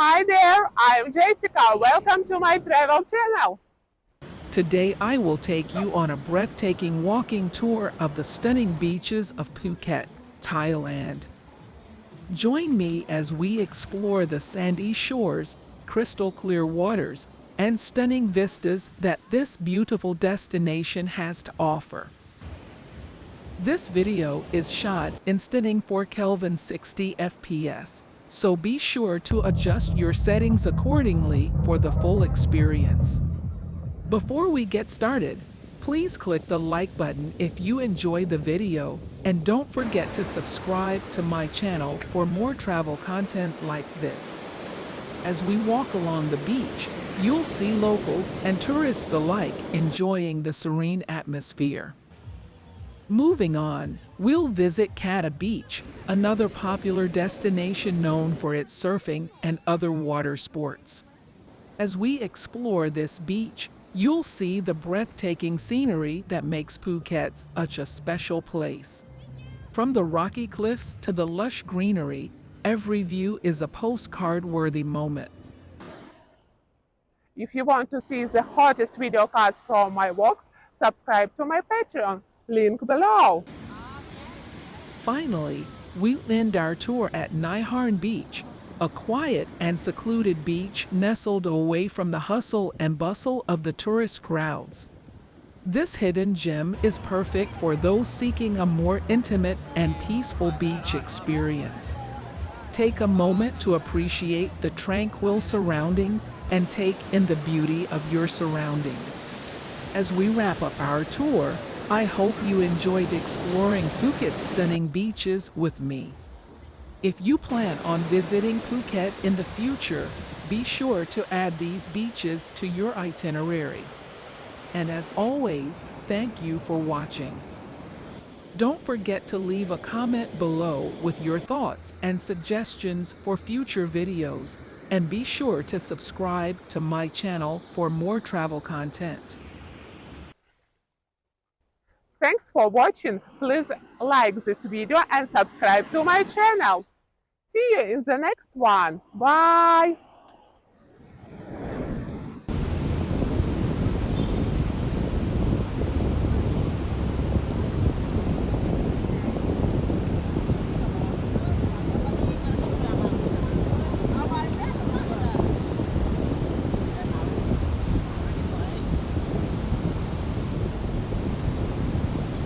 Hi there, I'm Jessica. Welcome to my travel channel. Today I will take you on a breathtaking walking tour of the stunning beaches of Phuket, Thailand. Join me as we explore the sandy shores, crystal clear waters, and stunning vistas that this beautiful destination has to offer. This video is shot in stunning 4K 60 FPS, so be sure to adjust your settings accordingly for the full experience. Before we get started, please click the like button if you enjoy the video, and don't forget to subscribe to my channel for more travel content like this. As we walk along the beach, you'll see locals and tourists alike enjoying the serene atmosphere. Moving on, we'll visit Kata Beach, another popular destination known for its surfing and other water sports. As we explore this beach, you'll see the breathtaking scenery that makes Phuket such a special place. From the rocky cliffs to the lush greenery, every view is a postcard-worthy moment. If you want to see the hottest video cuts from my walks, subscribe to my Patreon, link below. Finally, we end our tour at Nai Harn Beach, a quiet and secluded beach nestled away from the hustle and bustle of the tourist crowds. This hidden gem is perfect for those seeking a more intimate and peaceful beach experience. Take a moment to appreciate the tranquil surroundings and take in the beauty of your surroundings. As we wrap up our tour, I hope you enjoyed exploring Phuket's stunning beaches with me. If you plan on visiting Phuket in the future, be sure to add these beaches to your itinerary. And as always, thank you for watching. Don't forget to leave a comment below with your thoughts and suggestions for future videos, and be sure to subscribe to my channel for more travel content. Thanks for watching. Please like this video and subscribe to my channel. See you in the next one. Bye!